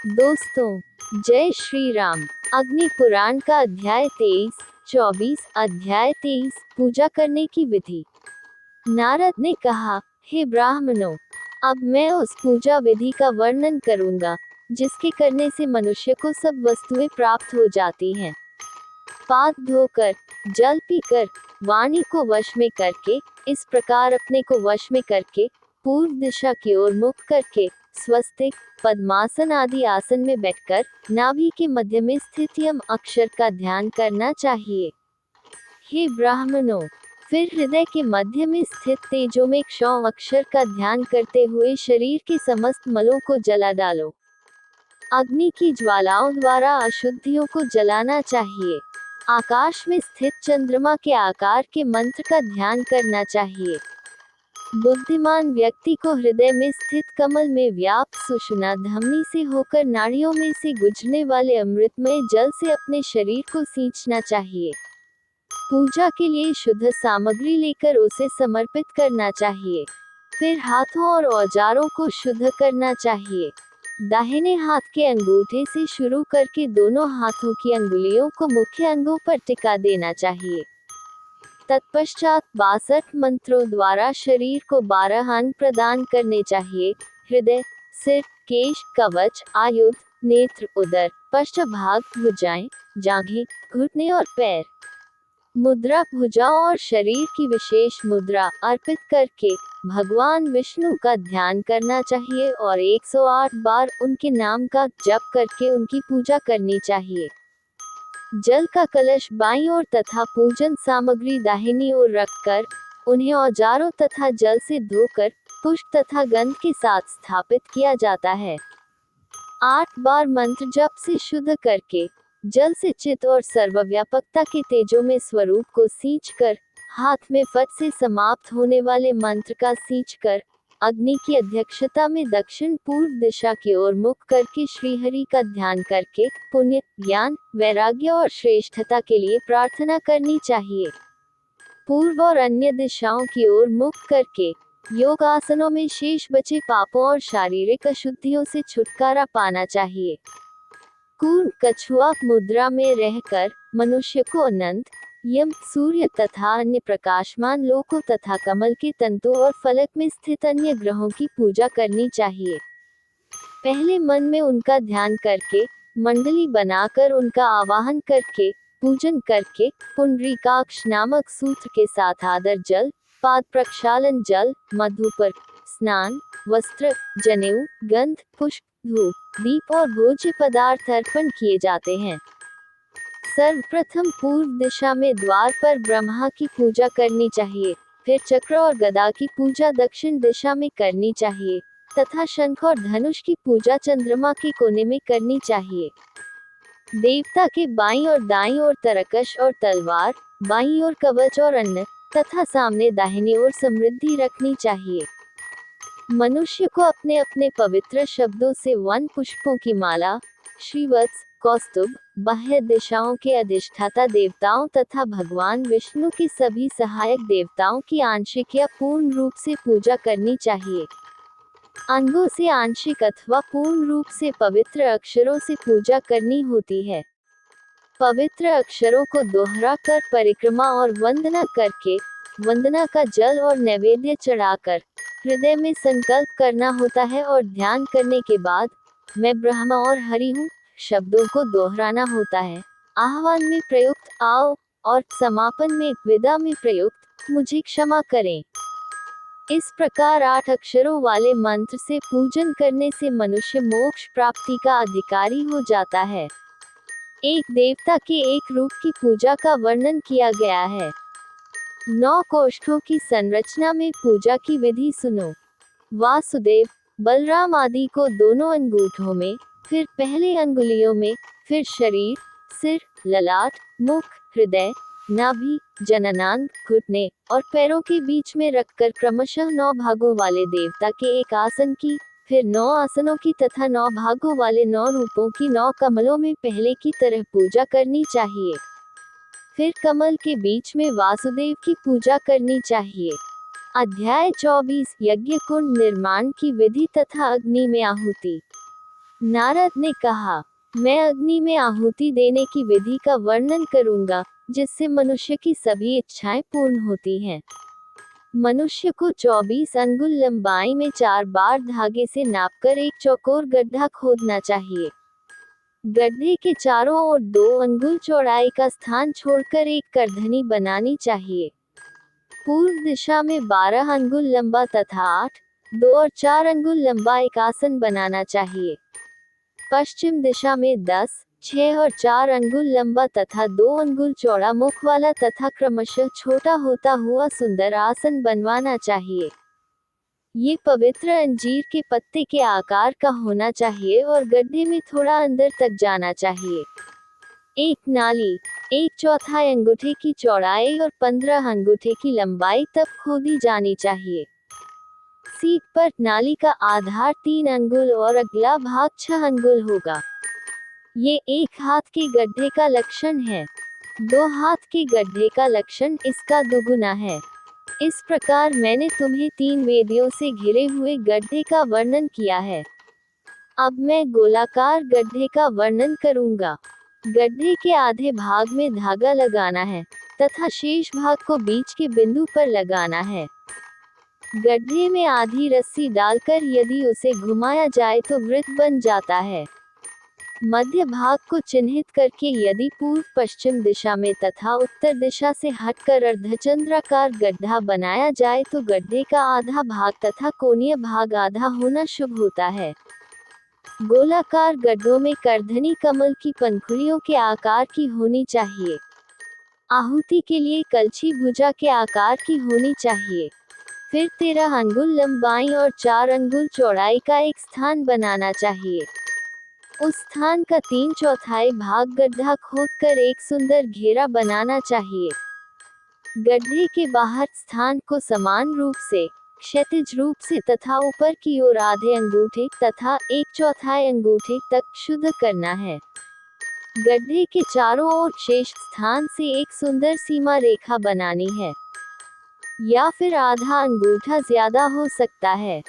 दोस्तों, जय श्री राम। अग्नि पुराण का अध्याय 23 पूजा करने की विधि। नारद ने कहा, हे ब्राह्मणों, अब मैं उस पूजा विधि का वर्णन करूंगा जिसके करने से मनुष्य को सब वस्तुएं प्राप्त हो जाती हैं। पाद धोकर, जल पीकर, वाणी को वश में करके, इस प्रकार अपने को वश में करके, पूर्व दिशा की ओर मुख करके, स्वस्तिक, पद्मासन आदि आसन में बैठकर, नाभि के मध्य में स्थित यम अक्षर का ध्यान करना चाहिए। हे ब्राह्मणों, फिर हृदय के मध्य में स्थित तेजो में क्षौ अक्षर का ध्यान करते हुए शरीर के समस्त मलों को जला डालो। अग्नि की ज्वालाओं द्वारा अशुद्धियों को जलाना चाहिए। आकाश में स्थित चंद्रमा के आकार के मंत्र का ध्यान करना चाहिए। बुद्धिमान व्यक्ति को हृदय में स्थित कमल में व्याप्त सुषुम्ना धमनी से होकर नाड़ियों में से गुजरने वाले अमृतमय जल से अपने शरीर को सींचना चाहिए। पूजा के लिए शुद्ध सामग्री लेकर उसे समर्पित करना चाहिए। फिर हाथों और औजारों को शुद्ध करना चाहिए। दाहिने हाथ के अंगूठे से शुरू करके दोनों हाथों की अंगुलियों को मुख्य अंगों पर टिका देना चाहिए। तत्पश्चात 62 मंत्रों द्वारा शरीर को 12 अंग प्रदान करने चाहिए। हृदय, सिर, केश, कवच, आयुध, नेत्र, उदर, पृष्ठभाग, भुजाएं, जांघें, घुटने और पैर। मुद्रा भुजाओं और शरीर की विशेष मुद्रा अर्पित करके भगवान विष्णु का ध्यान करना चाहिए और 108 बार उनके नाम का जप करके उनकी पूजा करनी चाहिए। जल का कलश बाईं ओर तथा पूजन सामग्री दाहिनी ओर रखकर उन्हें औजारों तथा जल से धोकर पुष्प तथा गंध के साथ स्थापित किया जाता है। 8 बार मंत्र जप से शुद्ध करके जल से चित्त और सर्वव्यापकता के तेजो में स्वरूप को सींचकर हाथ में फट से समाप्त होने वाले मंत्र का सींचकर अग्नि की अध्यक्षता में दक्षिण पूर्व दिशा की ओर मुख करके श्रीहरि का ध्यान करके पुण्य, ज्ञान, वैराग्य और श्रेष्ठता के लिए प्रार्थना करनी चाहिए। पूर्व और अन्य दिशाओं की ओर मुख करके योग आसनों में शेष बचे पापों और शारीरिक अशुद्धियों से छुटकारा पाना चाहिए। कूर्म कछुआ मुद्रा में रहकर मनुष्य को अनंत, यम, सूर्य तथा अन्य प्रकाशमान लोकों तथा कमल के तंतु और फलक में स्थित अन्य ग्रहों की पूजा करनी चाहिए। पहले मन में उनका ध्यान करके मंडली बनाकर उनका आवाहन करके पूजन करके पुंडरीकाक्ष नामक सूत्र के साथ आदर जल, पाद प्रक्षालन जल, मधु पर स्नान, वस्त्र, जनेऊ, गंध, पुष्प, धूप, दीप और भोज्य पदार्थ अर्पण किए जाते हैं। सर्वप्रथम पूर्व दिशा में द्वार पर ब्रह्मा की पूजा करनी चाहिए। फिर चक्र और गदा की पूजा दक्षिण दिशा में करनी चाहिए तथा शंख और धनुष की पूजा चंद्रमा के कोने में करनी चाहिए। देवता के बाईं और दाईं ओर तरकश और तलवार, बाईं ओर कवच और अन्न तथा सामने दाहिनी ओर समृद्धि रखनी चाहिए। मनुष्य को अपने अपने पवित्र शब्दों से वन पुष्पों की माला, श्रीवत्स, कौस्तुभ, बाह्य दिशाओं के अधिष्ठाता देवताओं तथा भगवान विष्णु के सभी सहायक देवताओं की आंशिक या पूर्ण रूप से पूजा करनी चाहिए। अंगों से आंशिक अथवा पूर्ण रूप से पवित्र अक्षरों से पूजा करनी होती है। पवित्र अक्षरों को दोहरा कर परिक्रमा और वंदना करके वंदना का जल और नैवेद्य चढ़ाकर हृदय में संकल्प करना होता है और ध्यान करने के बाद मैं ब्रह्मा और हरि हूँ शब्दों को दोहराना होता है। आह्वान में प्रयुक्त आओ और समापन में विदा में प्रयुक्त मुझे क्षमा करें। इस प्रकार 8 अक्षरों वाले मंत्र से पूजन करने से मनुष्य मोक्ष प्राप्ति का अधिकारी हो जाता है। एक देवता के एक रूप की पूजा का वर्णन किया गया है। 9 कोष्ठों की संरचना में पूजा की विधि सुनो। वासुदेव, बलराम आदि को दोनों अंगूठों में, फिर पहले अंगुलियों में, फिर शरीर, सिर, ललाट, मुख, हृदय, नाभि, जननांग, घुटने और पैरों के बीच में रखकर क्रमशः 9 भागों वाले देवता के एक आसन की, फिर 9 आसनों की तथा 9 भागों वाले 9 रूपों की 9 कमलों में पहले की तरह पूजा करनी चाहिए। फिर कमल के बीच में वासुदेव की पूजा करनी चाहिए। अध्याय 24 यज्ञ कुंड निर्माण की विधि तथा अग्नि में आहुति। नारद ने कहा, मैं अग्नि में आहुति देने की विधि का वर्णन करूंगा, जिससे मनुष्य की सभी इच्छाएं पूर्ण होती हैं। मनुष्य को 24 अंगुल लंबाई में 4 बार धागे से नापकर एक चौकोर गड्ढा खोदना चाहिए। गड्ढे के चारों ओर 2 अंगुल चौड़ाई का स्थान छोड़कर एक करधनी बनानी चाहिए। पूर्व दिशा में 12 अंगुल लंबा तथा 8, 2 और 4 अंगुल लंबा एक आसन बनाना चाहिए। पश्चिम दिशा में 10, 6 और 4 अंगुल लंबा तथा 2 अंगुल चौड़ा मुख वाला तथा क्रमशः छोटा होता हुआ सुंदर आसन बनवाना चाहिए। ये पवित्र अंजीर के पत्ते के आकार का होना चाहिए और गड्ढे में थोड़ा अंदर तक जाना चाहिए। एक नाली 1/4 अंगूठे की चौड़ाई और 15 अंगूठे की लंबाई तक खोदी जानी चाहिए। सीट पर नाली का आधार 3 अंगुल और अगला भाग 6 अंगुल होगा। ये एक हाथ के गड्ढे का लक्षण है। 2 हाथ के गड्ढे का लक्षण इसका दुगुना है। इस प्रकार मैंने तुम्हें 3 वेदियों से घिरे हुए गड्ढे का वर्णन किया है। अब मैं गोलाकार गड्ढे का वर्णन करूंगा। गड्ढे के आधे भाग में धागा लगाना है तथा शेष भाग को बीच के बिंदु पर लगाना है। गड्ढे में आधी रस्सी डालकर यदि उसे घुमाया जाए तो वृत्त बन जाता है। मध्य भाग को चिन्हित करके यदि पूर्व पश्चिम दिशा में तथा उत्तर दिशा से हटकर अर्धचंद्राकार गड्ढा बनाया जाए तो गड्ढे का आधा भाग तथा कोणीय भाग आधा होना शुभ होता है। गोलाकार गड्ढों में करधनी कमल की पंखुड़ियों के आकार की होनी चाहिए। आहुति के लिए कलछी भुजा के आकार की होनी चाहिए। फिर 13 अंगुल लंबाई और 4 अंगुल चौड़ाई का एक स्थान बनाना चाहिए। उस स्थान का 3/4 भाग गड्ढा खोदकर एक सुंदर घेरा बनाना चाहिए। गड्ढे के बाहर स्थान को समान रूप से, क्षैतिज रूप से तथा ऊपर की ओर आधे अंगूठे तथा 1/4 अंगूठे तक शुद्ध करना है। गड्ढे के चारों ओर शेष स्थान से एक सुंदर सीमा रेखा बनानी है, या फिर आधा अंगूठा ज्यादा हो सकता है।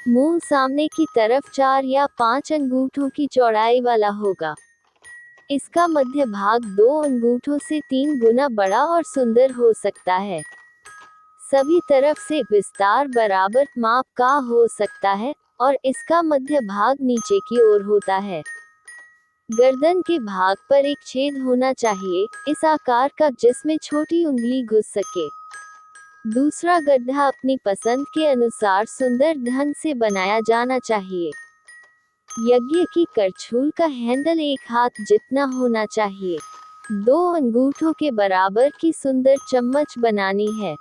मुंह सामने की तरफ 4 या 5 अंगूठों की चौड़ाई वाला होगा। इसका मध्य भाग 2 अंगूठों से 3 गुना बड़ा और सुंदर हो सकता है। सभी तरफ से विस्तार बराबर माप का हो सकता है और इसका मध्य भाग नीचे की ओर होता है। गर्दन के भाग पर एक छेद होना चाहिए, इस आकार का जिसमें छोटी उंगली घुस सके। दूसरा गड्ढा अपनी पसंद के अनुसार सुंदर ढंग से बनाया जाना चाहिए। यज्ञ की करछूल का हैंडल 1 हाथ जितना होना चाहिए। 2 अंगूठों के बराबर की सुंदर चम्मच बनानी है।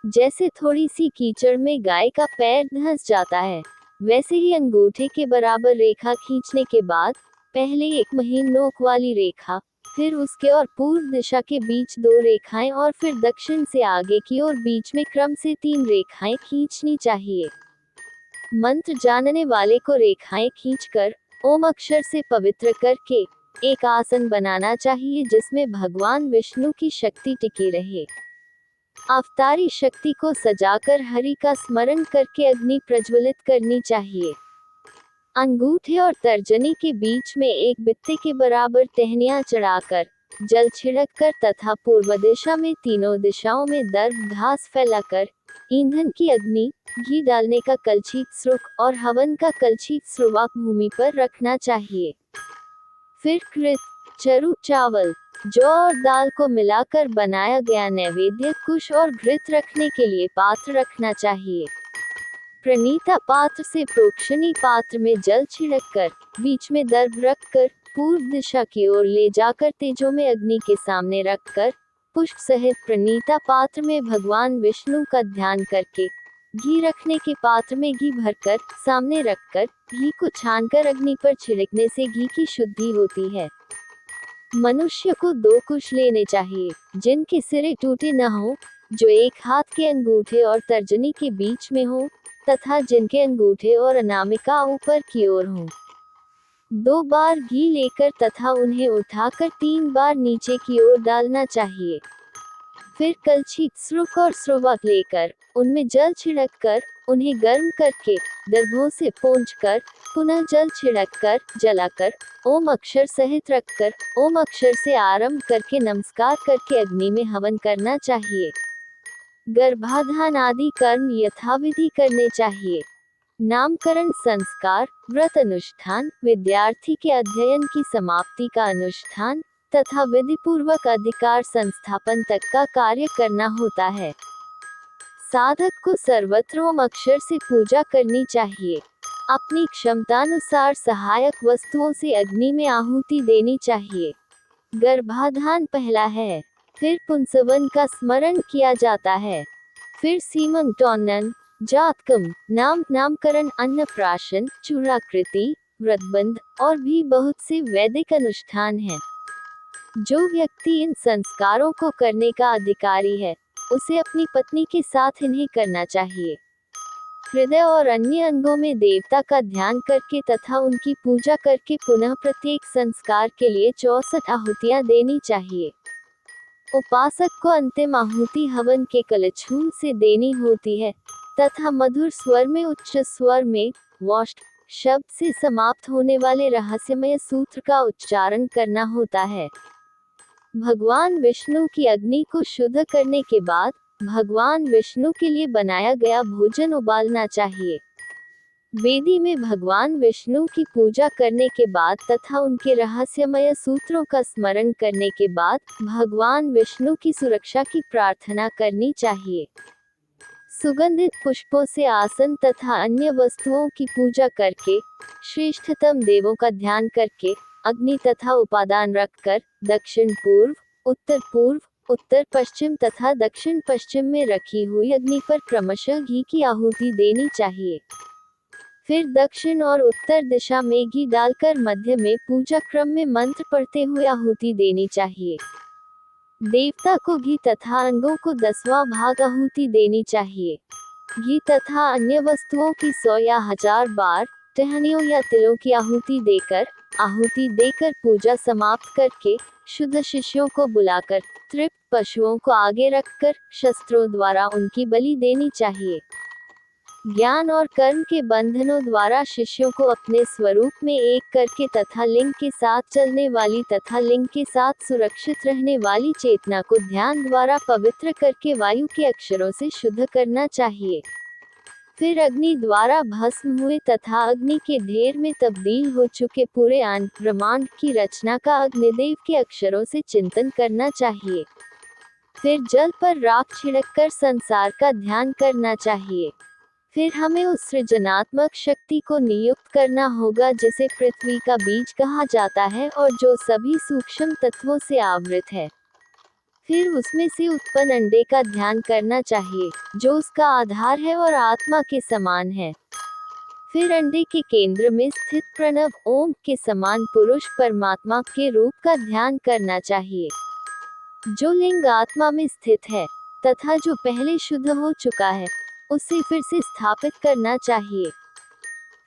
जैसे थोड़ी सी कीचड़ में गाय का पैर धंस जाता है, वैसे ही अंगूठे के बराबर रेखा खींचने के बाद पहले एक महीन नोक वाली रेखा, फिर उसके और पूर्व दिशा के बीच 2 रेखाएं और फिर दक्षिण से आगे की ओर बीच में क्रम से 3 रेखाएं खींचनी चाहिए। मंत्र जानने वाले को रेखाएं खींचकर ओम अक्षर से पवित्र करके एक आसन बनाना चाहिए जिसमें भगवान विष्णु की शक्ति टिकी रहे। अवतारी शक्ति को सजाकर हरि का स्मरण करके अग्नि प्रज्वलित करनी चाहिए। अंगूठे और तर्जनी के बीच में एक बित्ते के बराबर टहनियां चढ़ाकर, जल छिड़ककर तथा पूर्व दिशा में तीनों दिशाओं में दर्भ घास फैलाकर, ईंधन की अग्नि, घी डालने का कलछी स्रुख और हवन का कलछी स्रुवाक भूमि पर रखना चाहिए। फिर कृत, चरु, चावल, जौ और दाल को मिलाकर बनाया गया नैवेद्य, कुश और घृत रखने के लिए पात्र रखना चाहिए। प्रणीता पात्र से प्रोक्षणी पात्र में जल छिड़ककर, बीच में दर्भ रखकर, पूर्व दिशा की ओर ले जाकर तेजो में अग्नि के सामने रखकर, पुष्प सहित प्रणीता पात्र में भगवान विष्णु का ध्यान करके, घी रखने के पात्र में घी भरकर सामने रखकर, घी को छानकर अग्नि पर छिड़कने से घी की शुद्धि होती है। मनुष्य को 2 कुश लेने चाहिए, जिनके सिरे टूटे न हो, जो एक हाथ के अंगूठे और तर्जनी के बीच में हो, तथा जिनके अंगूठे और अनामिका ऊपर की ओर हों। 2 बार घी लेकर तथा उन्हें उठाकर 3 बार नीचे की ओर डालना चाहिए। फिर कलछी, स्रुक और स्रुवक लेकर उनमें जल छिड़क कर उन्हें गर्म करके दर्भों से पोंछकर पुनः जल छिड़क कर जलाकर ओम अक्षर सहित रखकर ओम अक्षर से आरंभ करके नमस्कार करके अग्नि में हवन करना चाहिए। गर्भाधान आदि कर्म यथाविधि करने चाहिए। नामकरण संस्कार, व्रत अनुष्ठान, विद्यार्थी के अध्ययन की समाप्ति का अनुष्ठान तथा विधि पूर्वक अधिकार संस्थापन तक का कार्य करना होता है। साधक को सर्वत्र ओम अक्षर से पूजा करनी चाहिए। अपनी क्षमतानुसार सहायक वस्तुओं से अग्नि में आहुति देनी चाहिए। गर्भाधान पहला है, फिर पुंसवन का स्मरण किया जाता है, फिर सीमंतोन्नन, जातकम, नामकरण, अन्नप्राशन, चूड़ाकृति, व्रतबंध और भी बहुत से वैदिक अनुष्ठान हैं। जो व्यक्ति इन संस्कारों को करने का अधिकारी है, उसे अपनी पत्नी के साथ इन्हें करना चाहिए। हृदय और अन्य अंगों में देवता का ध्यान करके तथा उनकी पूजा करके पुनः प्रत्येक संस्कार के लिए 64 आहुतियां देनी चाहिए। उपासक को अंतिम आहुति हवन के कलछूल से देनी होती है तथा मधुर स्वर में उच्च स्वर में वोष्ठ शब्द से समाप्त होने वाले रहस्यमय सूत्र का उच्चारण करना होता है। भगवान विष्णु की अग्नि को शुद्ध करने के बाद भगवान विष्णु के लिए बनाया गया भोजन उबालना चाहिए। वेदी में भगवान विष्णु की पूजा करने के बाद तथा उनके रहस्यमय सूत्रों का स्मरण करने के बाद भगवान विष्णु की सुरक्षा की प्रार्थना करनी चाहिए। सुगंधित पुष्पों से आसन तथा अन्य वस्तुओं की पूजा करके श्रेष्ठतम देवों का ध्यान करके अग्नि तथा उपादान रखकर दक्षिण पूर्व, उत्तर पश्चिम तथा दक्षिण पश्चिम में रखी हुई अग्नि पर क्रमशः घी की आहुति देनी चाहिए। फिर दक्षिण और उत्तर दिशा में घी डालकर मध्य में पूजा क्रम में मंत्र पढ़ते हुए आहुति देनी चाहिए। देवता को घी तथा अंगों को 10वां भाग आहुति देनी चाहिए। घी तथा अन्य वस्तुओं की 100 या 1000 बार टहनियों या तिलों की आहुति देकर पूजा समाप्त करके शुद्ध शिष्यों को बुलाकर तृप्त पशुओं को आगे रखकर शस्त्रों द्वारा उनकी बलि देनी चाहिए। ज्ञान और कर्म के बंधनों द्वारा शिष्यों को अपने स्वरूप में एक करके तथा लिंग के साथ चलने वाली तथा लिंग के साथ सुरक्षित रहने वाली चेतना को ध्यान द्वारा पवित्र करके वायु के अक्षरों से शुद्ध करना चाहिए। फिर अग्नि द्वारा भस्म हुए तथा अग्नि के ढेर में तब्दील हो चुके पूरे ब्रह्मांड की रचना का अग्निदेव के अक्षरों से चिंतन करना चाहिए। फिर जल पर राख छिड़ककर संसार का ध्यान करना चाहिए। फिर हमें उस सृजनात्मक शक्ति को नियुक्त करना होगा जिसे पृथ्वी का बीज कहा जाता है और जो सभी सूक्ष्म तत्वों से आवृत है। फिर उसमें से उत्पन्न अंडे का ध्यान करना चाहिए जो उसका आधार है और आत्मा के समान है। फिर अंडे के केंद्र में स्थित प्रणव ओम के समान पुरुष परमात्मा के रूप का ध्यान करना चाहिए जो लिंग आत्मा में स्थित है तथा जो पहले शुद्ध हो चुका है, उसे फिर से स्थापित करना चाहिए।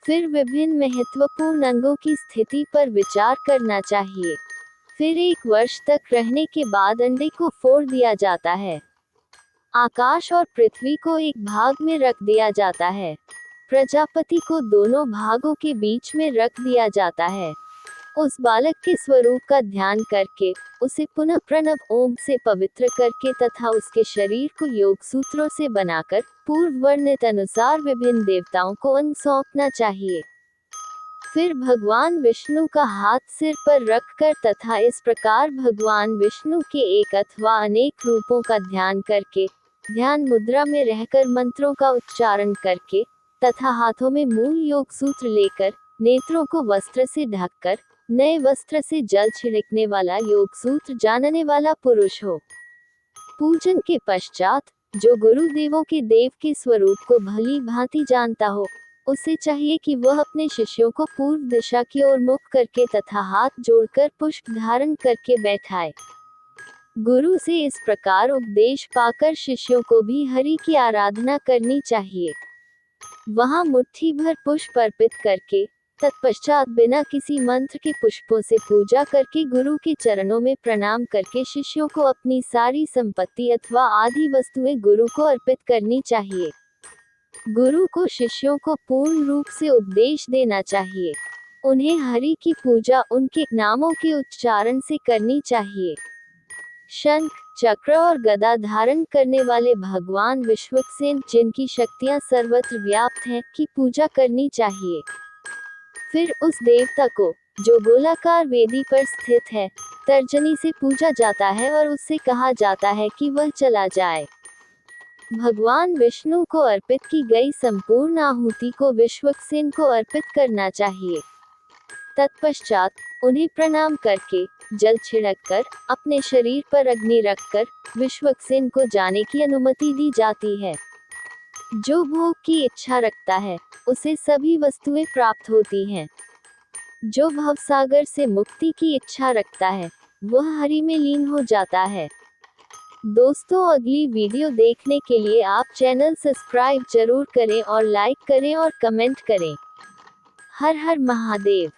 फिर विभिन्न महत्वपूर्ण अंगों की स्थिति पर विचार करना चाहिए। फिर 1 वर्ष तक रहने के बाद अंडे को फोड़ दिया जाता है। आकाश और पृथ्वी को एक भाग में रख दिया जाता है। प्रजापति को दोनों भागों के बीच में रख दिया जाता है। उस बालक के स्वरूप का ध्यान करके उसे पुनः प्रणव ओम से पवित्र करके तथा उसके शरीर को योग सूत्रों से बनाकर पूर्व वर्णित अनुसार विभिन्न देवताओं को अंग सौंपना चाहिए। फिर भगवान विष्णु का हाथ सिर पर रखकर तथा इस प्रकार भगवान विष्णु के एक अथवा अनेक रूपों का ध्यान करके ध्यान मुद्रा में रहकर मंत्रों का उच्चारण करके तथा हाथों में मूल योग सूत्र लेकर नेत्रों को वस्त्र से ढककर नए वस्त्र से जल छिड़कने वाला योग सूत्र जानने वाला पुरुष हो। पूजन के पश्चात जो गुरुदेवों के देव के स्वरूप को भली भांति जानता हो, उसे चाहिए कि वह अपने शिष्यों को पूर्व दिशा की ओर मुख करके तथा हाथ जोड़कर पुष्प धारण करके बैठाए। गुरु से इस प्रकार उपदेश पाकर शिष्यों को भी हरि की आराधना करनी चाहिए। वहां मुट्ठी भर पुष्प अर्पित करके तत्पश्चात बिना किसी मंत्र के पुष्पों से पूजा करके गुरु के चरणों में प्रणाम करके शिष्यों को अपनी सारी संपत्ति अथवा आदि वस्तुएं गुरु को अर्पित करनी चाहिए। गुरु को शिष्यों को पूर्ण रूप से उपदेश देना चाहिए। उन्हें हरि की पूजा उनके नामों के उच्चारण से करनी चाहिए। शंख, चक्र और गदा धारण करने वाले भगवान विश्वक्सेन, जिनकी शक्तियां सर्वत्र व्याप्त हैं, की पूजा करनी चाहिए। फिर उस देवता को, जो गोलाकार वेदी पर स्थित है, तर्जनी से पूजा जाता है और उससे कहा जाता है कि वह चला जाए। भगवान विष्णु को अर्पित की गई संपूर्ण आहुति को विश्वक्सेन को अर्पित करना चाहिए। तत्पश्चात उन्हें प्रणाम करके, जल छिड़ककर, अपने शरीर पर अग्नि रखकर विश्वक्सेन को जाने की अनुमति दी जाती है। जो भोग की इच्छा रखता है, उसे सभी वस्तुएं प्राप्त होती हैं। जो भवसागर से मुक्ति की इच्छा रखता है, वह हरि में लीन हो जाता है। दोस्तों, अगली वीडियो देखने के लिए आप चैनल सब्सक्राइब जरूर करें और लाइक करें और कमेंट करें। हर हर महादेव।